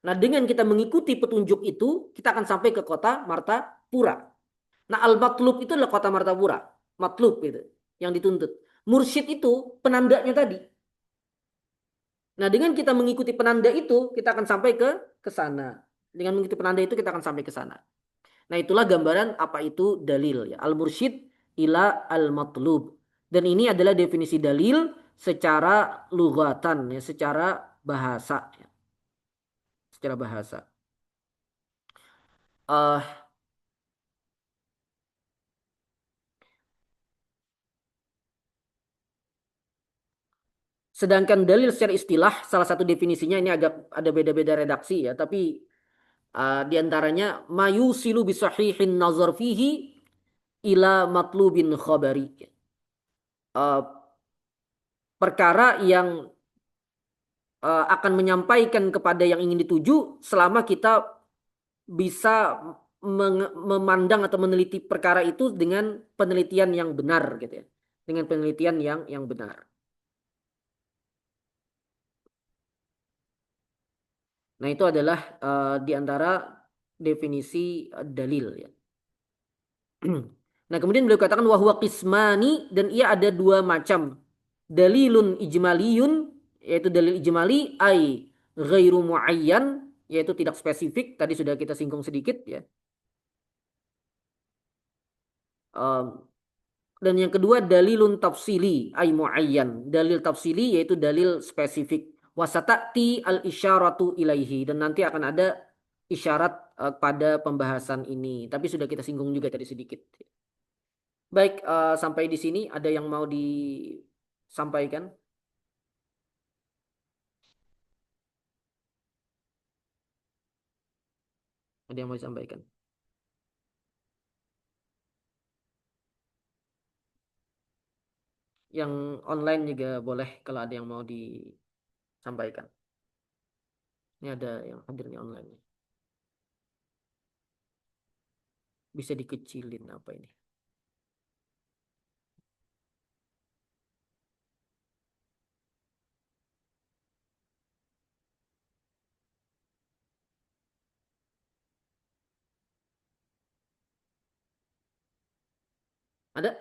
Nah dengan kita mengikuti petunjuk itu, kita akan sampai ke kota Martapura. Nah al-matlub itu adalah kota Martapura. Matlub itu, yang dituntut. Mursyid itu penandanya tadi. Nah, dengan kita mengikuti penanda itu, kita akan sampai ke sana. Dengan mengikuti penanda itu, kita akan sampai ke sana. Nah, itulah gambaran apa itu dalil ya. Al-mursyid ila al-matlub. Dan ini adalah definisi dalil secara lugatan ya, secara bahasa ya. Secara bahasa. Uh, Sedangkan dalil secara istilah, salah satu definisinya ini agak ada beda-beda redaksi ya, tapi di antaranya mayusilu bisahihin nazar fihi ila matlubin khabari. Uh, Perkara yang akan menyampaikan kepada yang ingin dituju selama kita bisa memandang atau meneliti perkara itu dengan penelitian yang benar gitu ya. Dengan penelitian yang benar. Nah, itu adalah di antara definisi dalil ya. Nah, kemudian beliau katakan wahwa qismani dan ia ada dua macam. Dalilun ijmaliyun yaitu dalil ijmali ai ghairu muayyan yaitu tidak spesifik tadi sudah kita singgung sedikit ya. Um, dan yang kedua dalilun tafsili ai muayyan. Dalil tafsili yaitu dalil spesifik. Wasatati al isyaratu ilaihi dan nanti akan ada isyarat pada pembahasan ini. Tapi sudah kita singgung juga tadi sedikit. Baik, sampai di sini ada yang mau disampaikan? Ada yang mau disampaikan? Yang online juga boleh kalau ada yang mau disampaikan. Ini ada yang hadirnya online. Bisa dikecilin apa ini? Ada?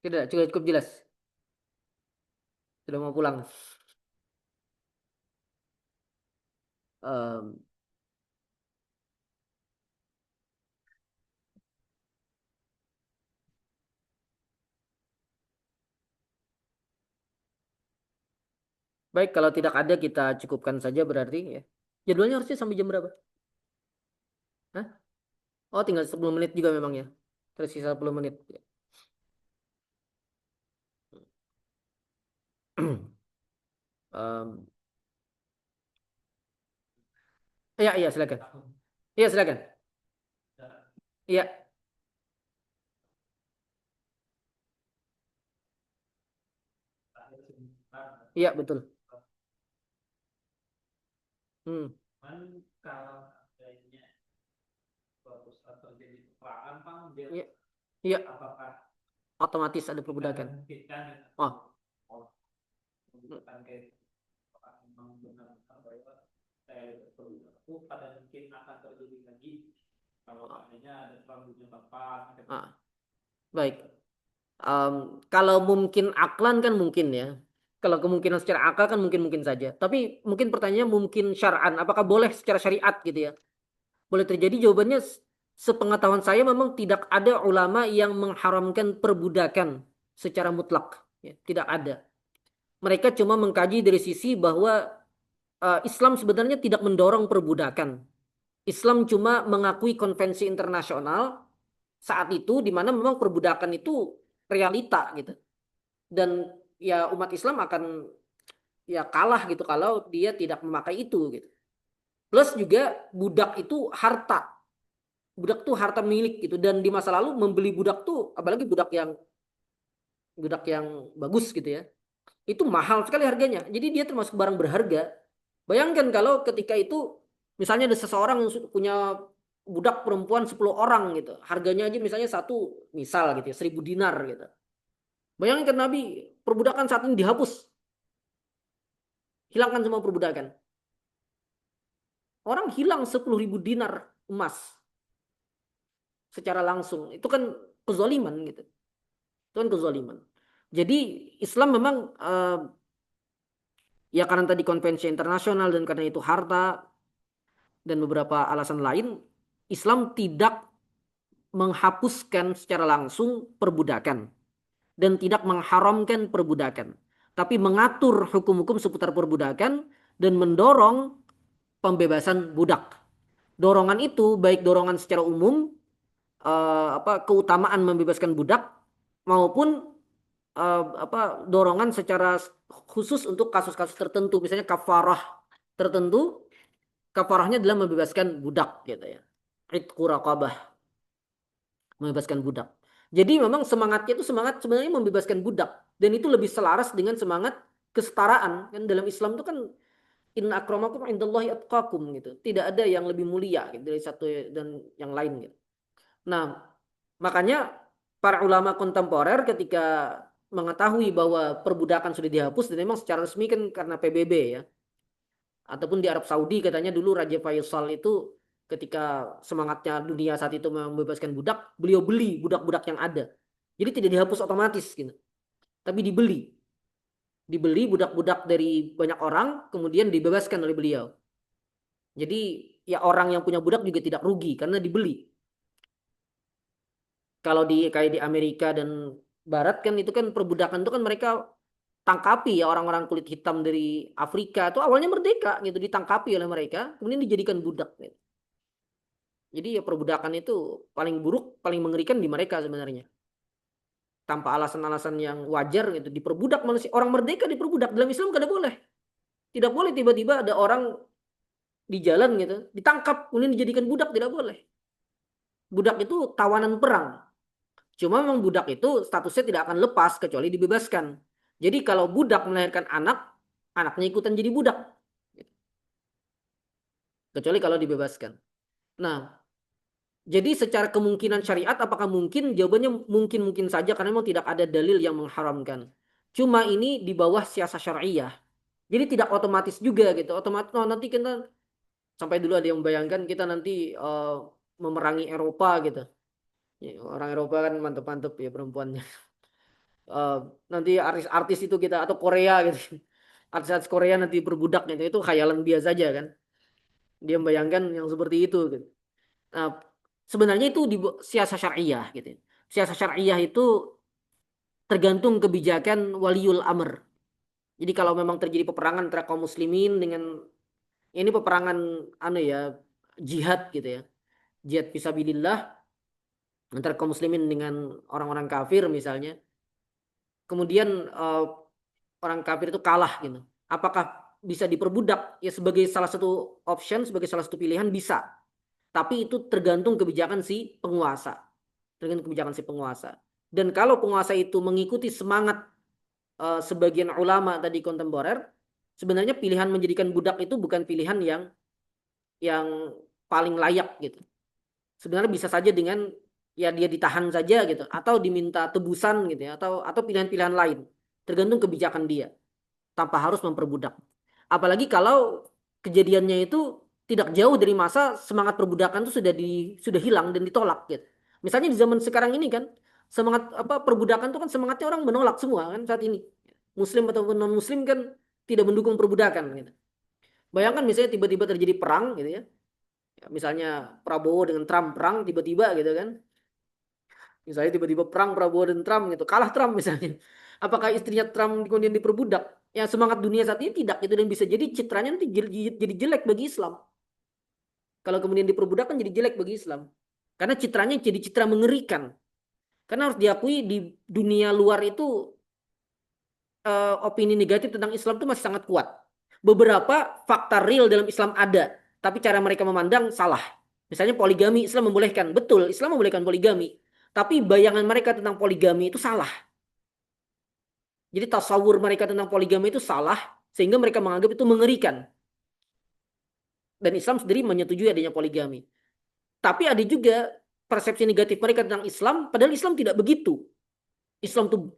Tidak, cukup jelas. Sudah mau pulang. Em, Baik, kalau tidak ada kita cukupkan saja berarti ya. Jadwalnya harusnya sampai jam berapa? Hah? Oh, tinggal 10 menit juga memang ya. Tersisa 10 menit. Em, iya, iya, silakan. Iya, silakan. Iya, iya betul. Hmm. Iya, iya. Otomatis ada perbudakan. Oh. Ah, baik. Kalau mungkin aklan kan mungkin ya. Kalau kemungkinan secara akal kan mungkin saja. Tapi mungkin pertanyaannya mungkin syar'an. Apakah boleh secara syariat gitu ya? Boleh terjadi, jawabannya sepengetahuan saya memang tidak ada ulama yang mengharamkan perbudakan secara mutlak. Ya, tidak ada. Mereka cuma mengkaji dari sisi bahwa Islam sebenarnya tidak mendorong perbudakan. Islam cuma mengakui konvensi internasional saat itu di mana memang perbudakan itu realita gitu. Dan ya umat Islam akan ya kalah gitu kalau dia tidak memakai itu gitu. Plus juga budak itu harta. Budak tuh harta milik gitu, dan di masa lalu membeli budak tuh apalagi budak yang bagus gitu ya. Itu mahal sekali harganya. Jadi dia termasuk barang berharga. Bayangkan kalau ketika itu misalnya ada seseorang yang punya budak perempuan 10 orang gitu. Harganya aja misalnya satu, misal gitu ya, 1.000 dinar gitu. Bayangkan Nabi, perbudakan saat ini dihapus. Hilangkan semua perbudakan. Orang hilang 10.000 dinar emas secara langsung. Itu kan kezaliman gitu. Itu kan kezaliman. Jadi Islam memang ya karena tadi konvensi internasional dan karena itu harta dan beberapa alasan lain, Islam tidak menghapuskan secara langsung perbudakan dan tidak mengharamkan perbudakan, tapi mengatur hukum-hukum seputar perbudakan dan mendorong pembebasan budak. Dorongan itu baik dorongan secara umum, keutamaan membebaskan budak, maupun dorongan secara khusus untuk kasus-kasus tertentu, misalnya kafarah tertentu. Kafarahnya adalah membebaskan budak gitu ya. Itqu raqabah, membebaskan budak. Jadi memang semangatnya itu semangat sebenarnya membebaskan budak, dan itu lebih selaras dengan semangat kesetaraan. Kan dalam Islam itu kan inna akramakum indallahi atqakum gitu. Tidak ada yang lebih mulia gitu, dari satu dan yang lain gitu. Nah, makanya para ulama kontemporer ketika mengetahui bahwa perbudakan sudah dihapus, dan memang secara resmi kan karena PBB ya, ataupun di Arab Saudi katanya dulu Raja Faisal itu ketika semangatnya dunia saat itu membebaskan budak, beliau beli budak-budak yang ada. Jadi tidak dihapus otomatis gitu, tapi dibeli budak-budak dari banyak orang, kemudian dibebaskan oleh beliau. Jadi ya orang yang punya budak juga tidak rugi karena dibeli. Kalau di kayak di Amerika dan Barat kan itu kan perbudakan itu kan mereka tangkapi ya orang-orang kulit hitam dari Afrika itu awalnya merdeka gitu, ditangkapi oleh mereka kemudian dijadikan budak gitu. Jadi ya perbudakan itu paling buruk, paling mengerikan di mereka sebenarnya. Tanpa alasan-alasan yang wajar gitu diperbudak manusia. Orang merdeka diperbudak. Dalam Islam tidak boleh. Tidak boleh tiba-tiba ada orang di jalan gitu ditangkap kemudian dijadikan budak, tidak boleh. Budak itu tawanan perang. Cuma memang budak itu statusnya tidak akan lepas kecuali dibebaskan. Jadi kalau budak melahirkan anak, anaknya ikutan jadi budak. Kecuali kalau dibebaskan. Nah, jadi secara kemungkinan syariat apakah mungkin? Jawabannya mungkin-mungkin saja karena memang tidak ada dalil yang mengharamkan. Cuma ini di bawah siasah syariah. Jadi tidak otomatis juga gitu. Otomatis oh, nanti kita sampai dulu ada yang membayangkan kita nanti memerangi Eropa gitu. Ya, orang Eropa kan mantep-mantep ya perempuannya. Eh, Nanti artis-artis itu kita atau Korea gitu. Artis-artis Korea nanti berbudak gitu. Itu khayalan dia saja kan. Dia membayangkan yang seperti itu gitu. Nah, sebenarnya itu di siasah syariah gitu. Siasah syariah itu tergantung kebijakan waliul amr. Jadi kalau memang terjadi peperangan antara kaum muslimin dengan ini peperangan anu ya, jihad gitu ya. Jihad fisabilillah antara kaum muslimin dengan orang-orang kafir misalnya. Kemudian orang kafir itu kalah gitu. Apakah bisa diperbudak? Ya sebagai salah satu option, sebagai salah satu pilihan bisa. Tapi itu tergantung kebijakan si penguasa. Tergantung kebijakan si penguasa. Dan kalau penguasa itu mengikuti semangat sebagian ulama tadi kontemporer, sebenarnya pilihan menjadikan budak itu bukan pilihan yang paling layak gitu. Sebenarnya bisa saja dengan ya dia ditahan saja gitu, atau diminta tebusan gitu ya, atau pilihan-pilihan lain. Tergantung kebijakan dia, tanpa harus memperbudak. Apalagi kalau kejadiannya itu tidak jauh dari masa semangat perbudakan itu sudah hilang dan ditolak gitu. Misalnya di zaman sekarang ini kan Semangat apa perbudakan itu kan semangatnya orang menolak semua kan saat ini. Muslim ataupun non muslim kan tidak mendukung perbudakan gitu. Bayangkan misalnya tiba-tiba terjadi perang gitu ya. Ya, misalnya Prabowo dengan Trump perang tiba-tiba gitu kan. Misalnya tiba-tiba perang Prabowo dan Trump gitu. Kalah Trump misalnya. Apakah istrinya Trump kemudian diperbudak? Ya semangat dunia saat ini tidak gitu dan bisa jadi citranya nanti jadi jelek bagi Islam. Kalau kemudian diperbudak kan jadi jelek bagi Islam. Karena citranya jadi citra mengerikan. Karena harus diakui di dunia luar itu opini negatif tentang Islam itu masih sangat kuat. Beberapa fakta real dalam Islam ada, tapi cara mereka memandang salah. Misalnya poligami, Islam membolehkan. Betul, Islam membolehkan poligami. Tapi bayangan mereka tentang poligami itu salah. Jadi tasawur mereka tentang poligami itu salah, sehingga mereka menganggap itu mengerikan. Dan Islam sendiri menyetujui adanya poligami. Tapi ada juga persepsi negatif mereka tentang Islam, padahal Islam tidak begitu. Islam itu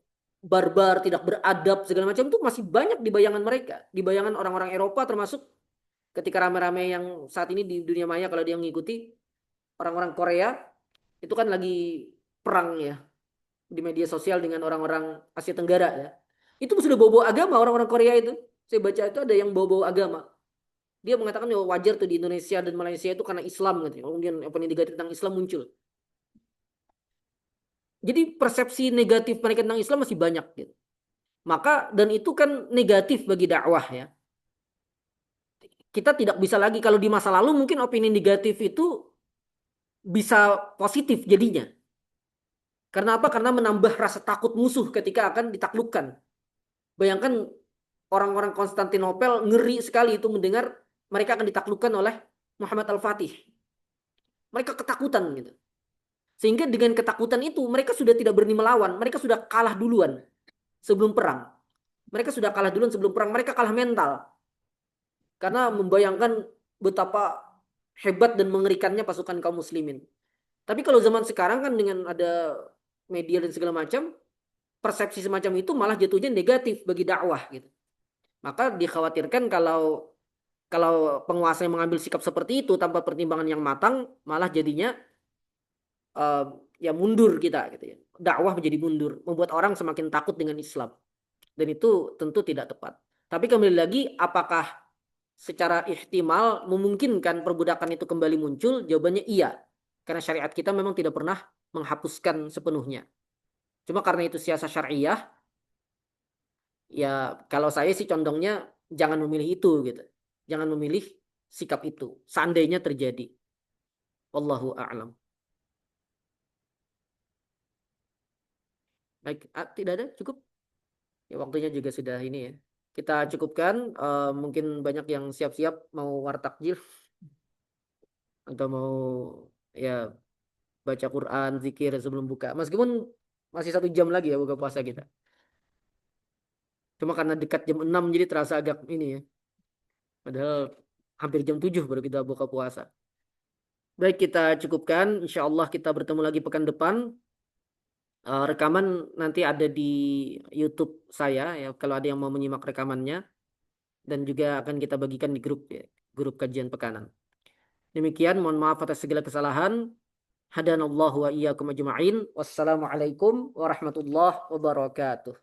barbar, tidak beradab, segala macam itu masih banyak di bayangan mereka. Di bayangan orang-orang Eropa termasuk ketika rame-rame yang saat ini di dunia maya kalau dia mengikuti orang-orang Korea itu kan lagi perang ya di media sosial dengan orang-orang Asia Tenggara ya. Itu sudah bawa-bawa agama orang-orang Korea itu. Saya baca itu ada yang bawa-bawa agama. Dia mengatakan ya wajar tuh di Indonesia dan Malaysia itu karena Islam gitu. Kemudian apa yang negatif tentang Islam muncul. Jadi persepsi negatif mereka tentang Islam masih banyak gitu. Maka dan itu kan negatif bagi dakwah ya. Kita tidak bisa lagi kalau di masa lalu mungkin opini negatif itu bisa positif jadinya. Karena apa? Karena menambah rasa takut musuh ketika akan ditaklukkan. Bayangkan orang-orang Konstantinopel ngeri sekali itu mendengar mereka akan ditaklukkan oleh Muhammad Al-Fatih. Mereka ketakutan gitu. Sehingga dengan ketakutan itu mereka sudah tidak berani melawan, mereka sudah kalah duluan sebelum perang. Mereka sudah kalah duluan sebelum perang, mereka kalah mental. Karena membayangkan betapa hebat dan mengerikannya pasukan kaum muslimin. Tapi kalau zaman sekarang kan dengan ada media dan segala macam, persepsi semacam itu malah jatuhnya negatif bagi dakwah gitu. Maka dikhawatirkan kalau kalau penguasa yang mengambil sikap seperti itu tanpa pertimbangan yang matang, malah jadinya uh, ya mundur kita gitu ya. Dakwah menjadi mundur, membuat orang semakin takut dengan Islam. Dan itu tentu tidak tepat. Tapi kembali lagi, apakah secara ihtimal memungkinkan perbudakan itu kembali muncul? Jawabannya iya. Karena syariat kita memang tidak pernah menghapuskan sepenuhnya. Cuma karena itu siasat syariah, ya kalau saya sih condongnya jangan memilih itu gitu. Jangan memilih sikap itu. Seandainya terjadi. Wallahu a'lam. Baik, tidak ada? Cukup? Ya waktunya juga sudah ini ya. Kita cukupkan. Mungkin banyak yang siap-siap mau wartakjil atau mau ya baca Quran, zikir sebelum buka. Meskipun masih 1 jam lagi ya buka puasa kita. Cuma karena dekat jam 6 jadi terasa agak ini ya. Padahal hampir jam 7 baru kita buka puasa. Baik kita cukupkan. Insya Allah kita bertemu lagi pekan depan. Rekaman nanti ada di YouTube saya ya. Kalau ada yang mau menyimak rekamannya. Dan juga akan kita bagikan di grup ya. Grup kajian pekanan. Demikian mohon maaf atas segala kesalahan. Hadanallahu wa iyyakum ajma'in. Wassalamualaikum warahmatullahi wabarakatuh.